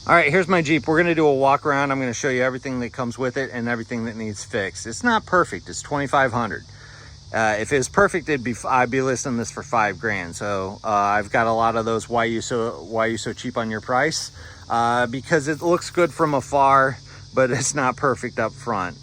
All right, here's my Jeep. We're gonna do a walk around. I'm gonna show you everything that comes with it and everything that needs fixed. It's not perfect, it's 2,500. If it was perfect, I'd be listing this for $5,000. So I've got a lot of those why you so cheap on your price, because it looks good from afar, but it's not perfect up front.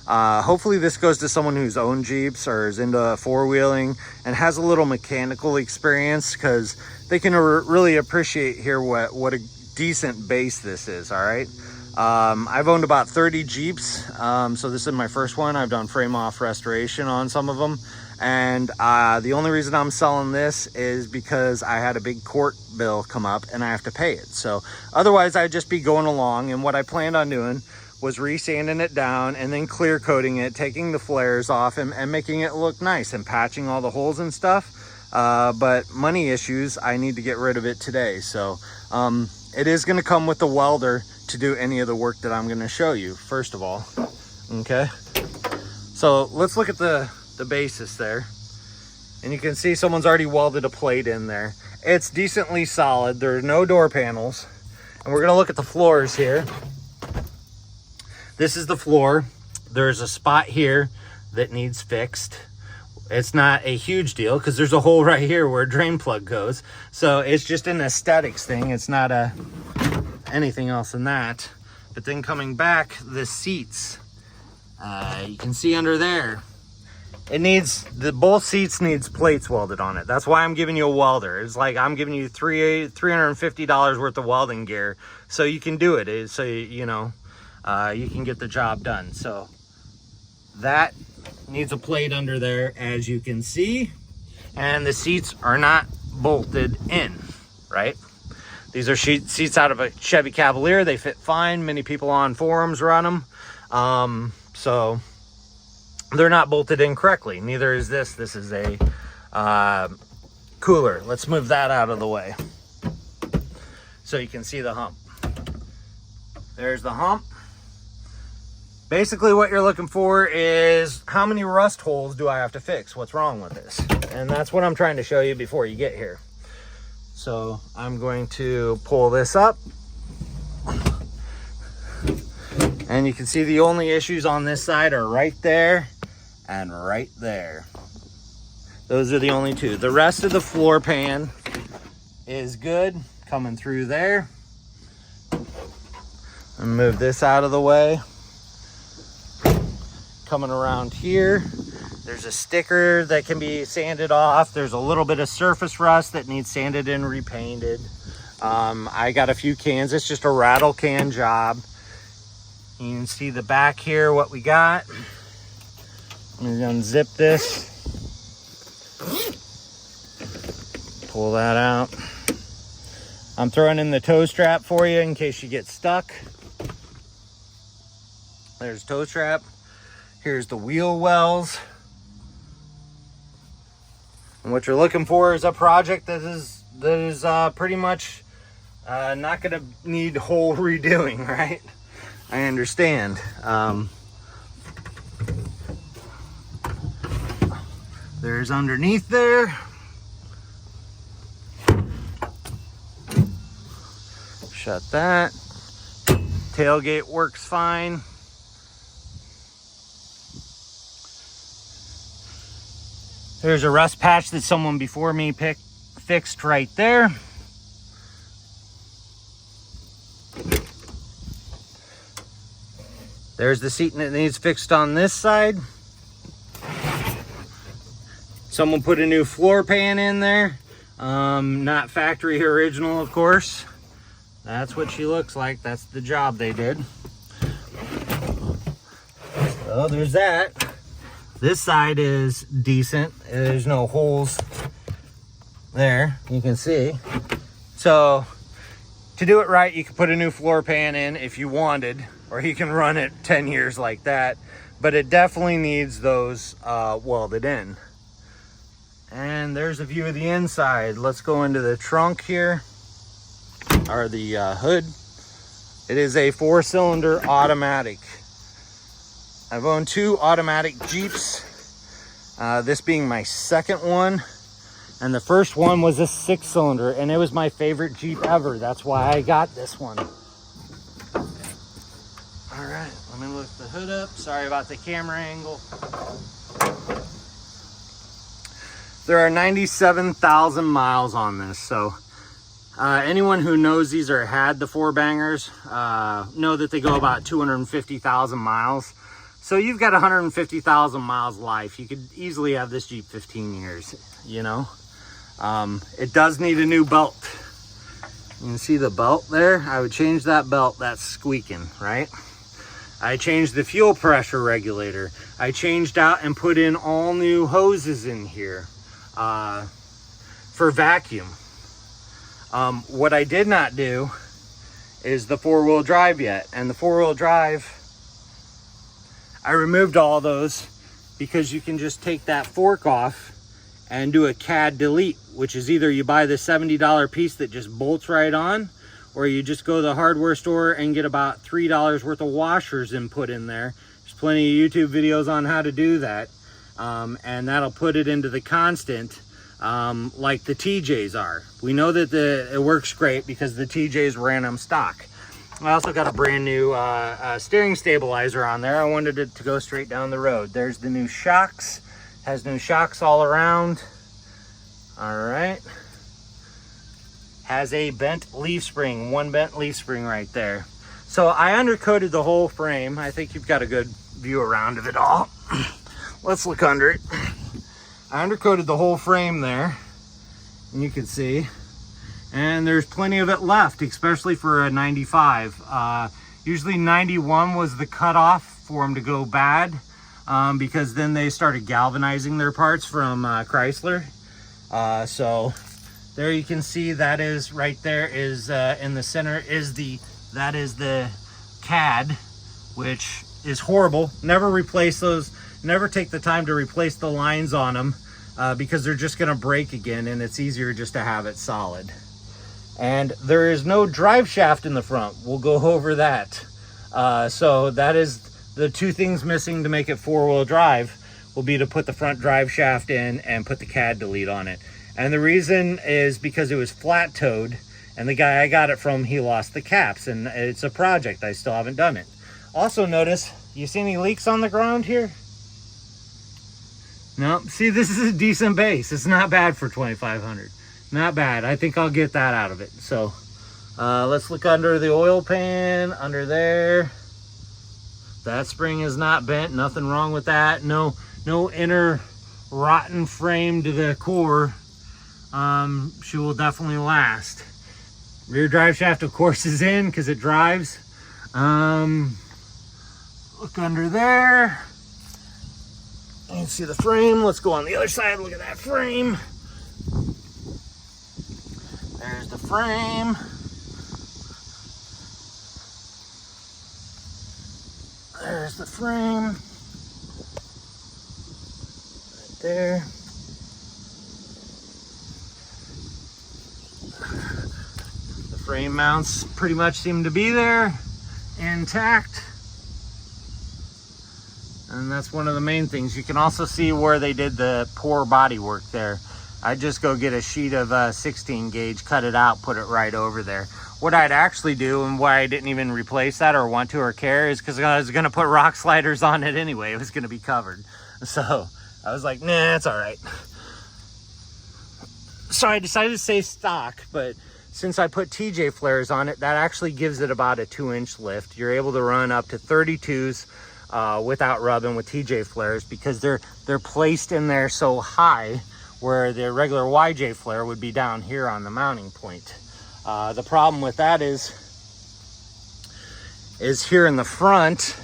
Hopefully this goes to someone who's owned Jeeps or is into four-wheeling and has a little mechanical experience, because they can really appreciate here what a decent base this is. All right, I've owned about 30 Jeeps, so this is my first one. I've done frame off restoration on some of them, and the only reason I'm selling this is because I had a big court bill come up and I have to pay it. So otherwise I'd just be going along, and what I planned on doing was resanding it down and then clear coating it, taking the flares off and making it look nice and patching all the holes and stuff. But money issues, I need to get rid of it today. So it is going to come with the welder to do any of the work that I'm going to show you, first of all. Okay, so let's look at the basis there, and you can see someone's already welded a plate in there. It's decently solid. There are no door panels, and we're going to look at the floors here. This is the floor. There's a spot here that needs fixed. It's not a huge deal because there's a hole right here where a drain plug goes. So it's just an aesthetics thing. It's not anything else than that. But then coming back, the seats, you can see under there, both seats needs plates welded on it. That's why I'm giving you a welder. It's like I'm giving you $350 worth of welding gear so you can do it. So you can get the job done. So that needs a plate under there, as you can see, and the seats are not bolted in, right? These are seats out of a Chevy Cavalier. They fit fine. Many people on forums run them, so they're not bolted in correctly. Neither is this. This is a cooler. Let's move that out of the way so you can see the hump. There's the hump. Basically what you're looking for is how many rust holes do I have to fix? What's wrong with this? And that's what I'm trying to show you before you get here. So I'm going to pull this up. And you can see the only issues on this side are right there and right there. Those are the only two. The rest of the floor pan is good, coming through there. And move this out of the way. Coming around here, there's a sticker that can be sanded off. There's a little bit of surface rust that needs sanded and repainted. I got a few cans. It's just a rattle can job. You can see the back here, what we got. I'm gonna unzip this. Pull that out. I'm throwing in the toe strap for you in case you get stuck. There's toe strap. Here's the wheel wells. And what you're looking for is a project that is pretty much not going to need whole redoing, right? I understand. There's underneath there. Shut that. Tailgate works fine. There's a rust patch that someone before me fixed right there. There's the seat that needs fixed on this side. Someone put a new floor pan in there. Not factory original, of course. That's what she looks like. That's the job they did. So there's that. This side is decent. There's no holes there, you can see. So to do it right, you can put a new floor pan in if you wanted, or you can run it 10 years like that, but it definitely needs those welded in. And there's a view of the inside. Let's go into the trunk here, or the hood. It is a 4-cylinder automatic. I've owned 2 automatic Jeeps, this being my second one. And the first one was a 6-cylinder, and it was my favorite Jeep ever. That's why I got this one. All right, let me lift the hood up. Sorry about the camera angle. There are 97,000 miles on this, so anyone who knows these or had the 4-bangers know that they go about 250,000 miles. So you've got 150,000 miles life. You could easily have this Jeep 15 years, you know. It does need a new belt. You can see the belt there. I would change that belt. That's squeaking, right? I changed the fuel pressure regulator. I changed out and put in all new hoses in here for vacuum. What I did not do is the 4-wheel drive yet. And the 4-wheel drive, I removed all those because you can just take that fork off and do a CAD delete, which is either you buy the $70 piece that just bolts right on, or you just go to the hardware store and get about $3 worth of washers and put in there. There's plenty of YouTube videos on how to do that. And that'll put it into the constant like the TJs are. We know that it works great because the TJs ran them stock. I also got a brand new steering stabilizer on there. I wanted it to go straight down the road. There's the new shocks. Has new shocks all around. All right. Has a bent leaf spring, one bent leaf spring right there. So I undercoated the whole frame. I think you've got a good view around of it all. Let's look under it. I undercoated the whole frame there, and you can see. And there's plenty of it left, especially for a 95. Usually 91 was the cutoff for them to go bad. Because then they started galvanizing their parts from Chrysler. So there you can see that is right there is in the center is that is the CAD, which is horrible. Never replace those. Never take the time to replace the lines on them because they're just going to break again, and it's easier just to have it solid. And there is no drive shaft in the front. We'll go over that. So that is the two things missing to make it 4-wheel drive will be to put the front drive shaft in and put the CAD delete on it. And the reason is because it was flat toed, and the guy I got it from, he lost the caps, and it's a project. I still haven't done it. Also notice, you see any leaks on the ground here? No, see, this is a decent base. It's not bad for 2,500. Not bad. I think I'll get that out of it. So let's look under the oil pan, under there. That spring is not bent, nothing wrong with that. No inner rotten frame to the core. She will definitely last. Rear drive shaft, of course, is in because it drives. Look under there. You can see the frame. Let's go on the other side. Look at that frame. There's the frame. There's the frame. Right there. The frame mounts pretty much seem to be there, intact. And that's one of the main things. You can also see where they did the poor body work there. I just go get a sheet of 16 gauge, cut it out, put it right over there. What I'd actually do, and why I didn't even replace that or want to or care, is because I was going to put rock sliders on it anyway. It was going to be covered. So I was like, nah, it's all right. So I decided to stay stock, but since I put TJ flares on it, that actually gives it about a 2-inch lift. You're able to run up to 32s without rubbing with TJ flares because they're placed in there so high, where the regular YJ flare would be down here on the mounting point. The problem with that is here in the front,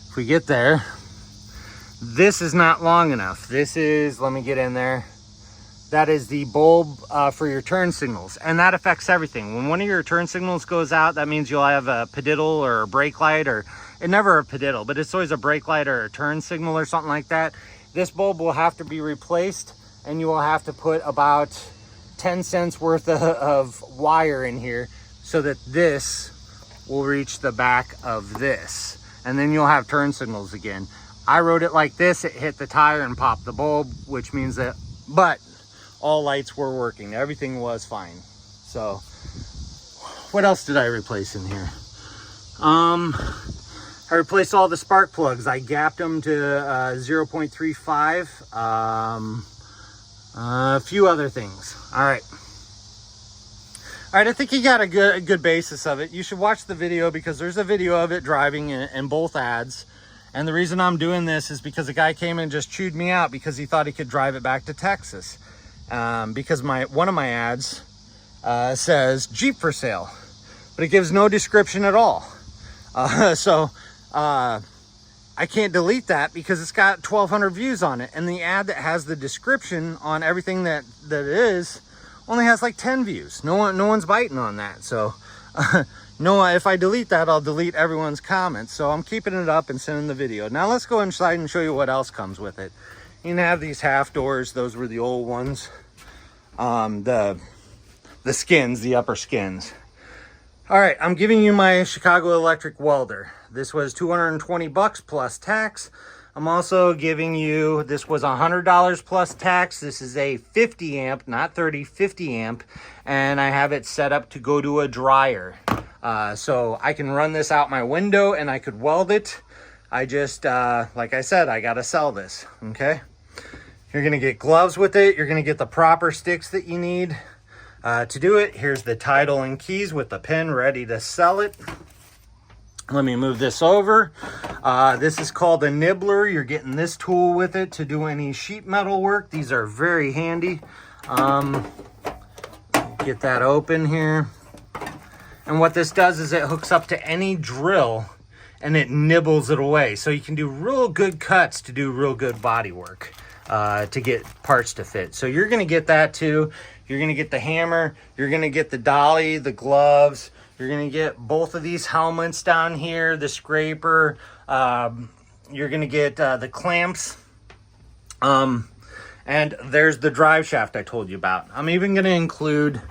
if we get there, this is not long enough. This is, let me get in there. That is the bulb for your turn signals, and that affects everything. When one of your turn signals goes out, that means you'll have a pediddle or a brake light, or never a pediddle, but it's always a brake light or a turn signal or something like that. This bulb will have to be replaced, and you will have to put about 10 cents worth of wire in here so that this will reach the back of this, and then you'll have turn signals again. I rode it like this. It hit the tire and popped the bulb, which means that, but all lights were working. Everything was fine. So what else did I replace in here? I replaced all the spark plugs. I gapped them to 0.35. A few other things. All right, I think you got a good basis of it. You should watch the video because there's a video of it driving in both ads. And the reason I'm doing this is because a guy came and just chewed me out because he thought he could drive it back to Texas. Because one of my ads says Jeep for sale, but it gives no description at all. I can't delete that because it's got 1,200 views on it, and the ad that has the description on everything that it is only has like 10 views. No one's biting on that. So no, if I delete that, I'll delete everyone's comments. So I'm keeping it up and sending the video. Now let's go inside and show you what else comes with it. You can have these half doors. Those were the old ones. The skins, the upper skins. All right, I'm giving you my Chicago Electric welder. This was $220 plus tax. I'm also giving you, this was $100 plus tax. This is a 50 amp, not 30, 50 amp. And I have it set up to go to a dryer. So I can run this out my window and I could weld it. I just, like I said, I gotta sell this, okay? You're gonna get gloves with it. You're gonna get the proper sticks that you need to do it. Here's the title and keys with the pin ready to sell it. Let me move this over. This is called a nibbler. You're getting this tool with it to do any sheet metal work. These are very handy. Get that open here. And what this does is it hooks up to any drill and it nibbles it away. So you can do real good cuts to do real good body work to get parts to fit. So you're gonna get that too. You're gonna get the hammer. You're gonna get the dolly, the gloves. You're gonna get both of these helmets down here, the scraper. You're gonna get the clamps. And there's the drive shaft I told you about. I'm even gonna include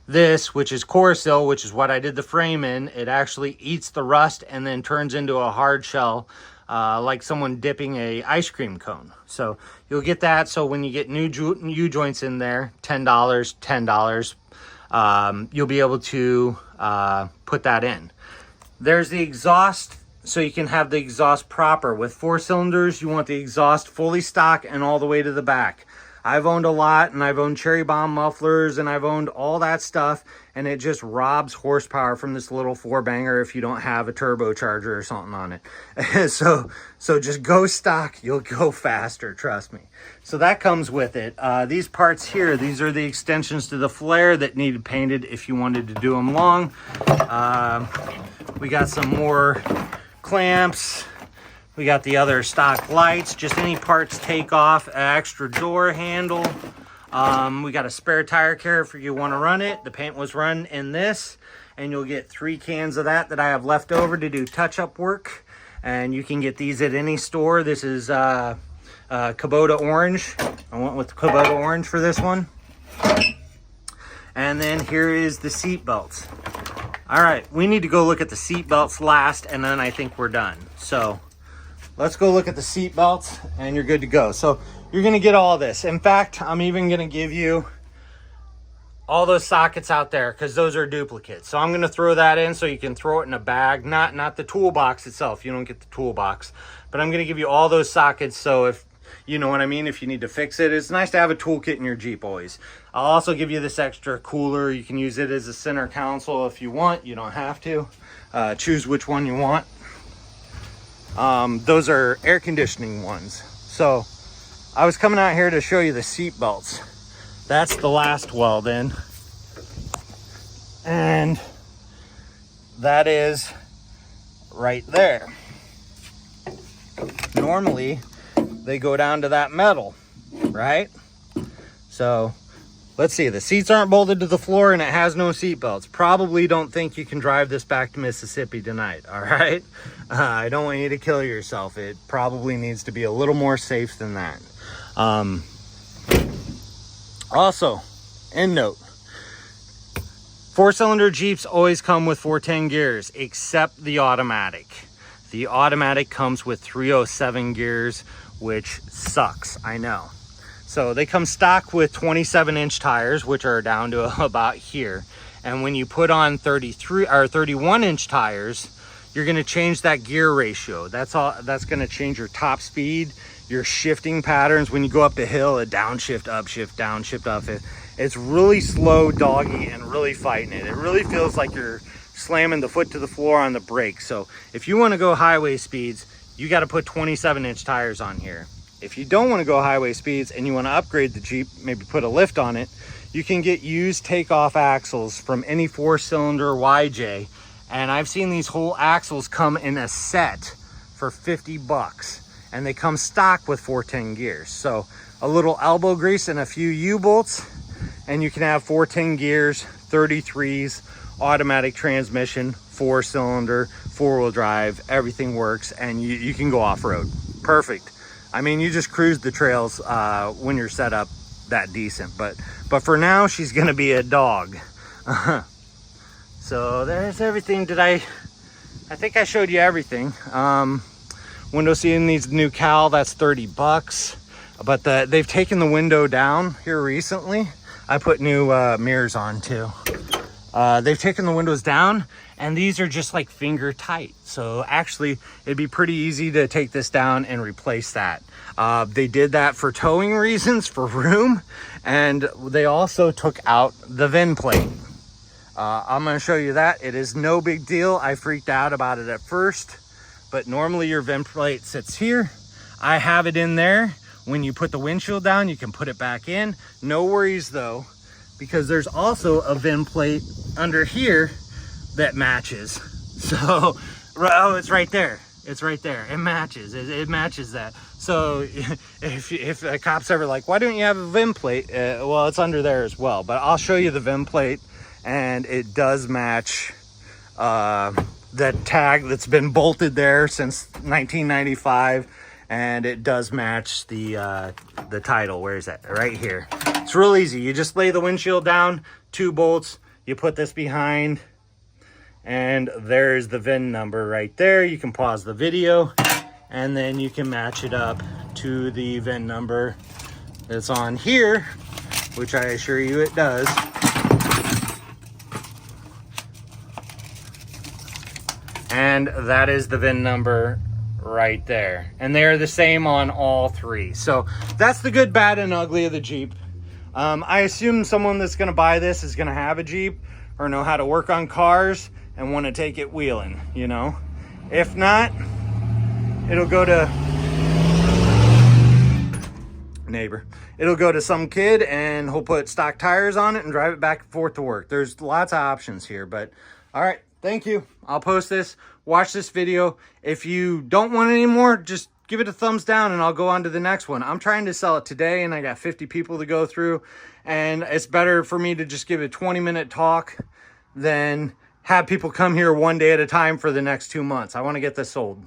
this, which is Corosil, which is what I did the frame in. It actually eats the rust and then turns into a hard shell, like someone dipping a ice cream cone. So you'll get that. So when you get new U-joints in there, $10, you'll be able to put that in. There's the exhaust, so you can have the exhaust proper. With 4 cylinders, you want the exhaust fully stock and all the way to the back. I've owned a lot, and I've owned Cherry Bomb mufflers, and I've owned all that stuff, and it just robs horsepower from this little 4-banger if you don't have a turbocharger or something on it. So just go stock, you'll go faster, trust me. So that comes with it. These parts here, these are the extensions to the flare that needed painted if you wanted to do them long. We got some more clamps. We got the other stock lights, just any parts take off, an extra door handle. We got a spare tire carrier if you want to run it. The paint was run in this, and you'll get 3 cans of that I have left over to do touch-up work. And you can get these at any store. This is Kubota Orange. I went with Kubota Orange for this one. And then here is the seat belts. All right, we need to go look at the seat belts last, and then I think we're done. So let's go look at the seat belts and you're good to go. So you're gonna get all this. In fact, I'm even gonna give you all those sockets out there because those are duplicates. So I'm gonna throw that in so you can throw it in a bag, not the toolbox itself. You don't get the toolbox, but I'm gonna give you all those sockets. So if you know what I mean, if you need to fix it, it's nice to have a toolkit in your Jeep always. I'll also give you this extra cooler. You can use it as a center console if you want. You don't have to. Choose which one you want. Those are air conditioning ones. So I was coming out here to show you the seat belts. That's the last weld in. And that is right there. Normally they go down to that metal, right? So let's see, the seats aren't bolted to the floor and it has no seat belts. Probably don't think you can drive this back to Mississippi tonight, all right? I don't want you to kill yourself. It probably needs to be a little more safe than that. Also, end note, 4-cylinder Jeeps always come with 410 gears, except the automatic. The automatic comes with 307 gears, which sucks, I know. So they come stock with 27-inch tires, which are down to about here. And when you put on 33 or 31-inch tires, you're going to change that gear ratio. That's going to change your top speed, your shifting patterns. When you go up the hill, a downshift, upshift, downshift, up. It's really slow doggy and really fighting it. It really feels like you're slamming the foot to the floor on the brake. So if you want to go highway speeds, you got to put 27-inch tires on here. If you don't want to go highway speeds and you want to upgrade the Jeep, maybe put a lift on it, you can get used takeoff axles from any 4-cylinder YJ. And I've seen these whole axles come in a set for 50 bucks. And they come stock with 410 gears. So a little elbow grease and a few U-bolts, and you can have 410 gears, 33s, automatic transmission, 4-cylinder, 4-wheel drive, everything works, and you can go off-road. Perfect. I mean, you just cruise the trails when you're set up that decent. But for now, she's gonna be a dog. So there's everything. I think I showed you everything. Window seating needs new cowl, that's 30 bucks. But they've taken the window down here recently. I put new mirrors on too. They've taken the windows down, and these are just like finger tight. So actually it'd be pretty easy to take this down and replace that. They did that for towing reasons, for room, and they also took out the VIN plate. I'm going to show you that. It is no big deal. I freaked out about it at first, but normally your VIN plate sits here. I have it in there. When you put the windshield down, you can put it back in. No worries though, because there's also a VIN plate under here that matches. So, oh, it's right there. It's right there. It matches. It matches that. So if a cop's ever like, why don't you have a VIN plate? Well, it's under there as well. But I'll show you the VIN plate, and it does match that tag that's been bolted there since 1995. And it does match the title. Where is that? Right here. It's real easy. You just lay the windshield down, 2 bolts, you put this behind, and there's the VIN number right there. You can pause the video, and then you can match it up to the VIN number that's on here, which I assure you it does. And that is the VIN number right there, and they're the same on all 3. So that's the good, bad, and ugly of the Jeep. I assume someone that's going to buy this is going to have a Jeep or know how to work on cars and want to take it wheeling, you know. If not, it'll go to it'll go to some kid, and he'll put stock tires on it and drive it back and forth to work. There's lots of options here. But all right, thank you. I'll post this. Watch this video. If you don't want any more, just give it a thumbs down and I'll go on to the next one. I'm trying to sell it today, and I got 50 people to go through, and it's better for me to just give a 20-minute talk than have people come here one day at a time for the next 2 months. I want to get this sold.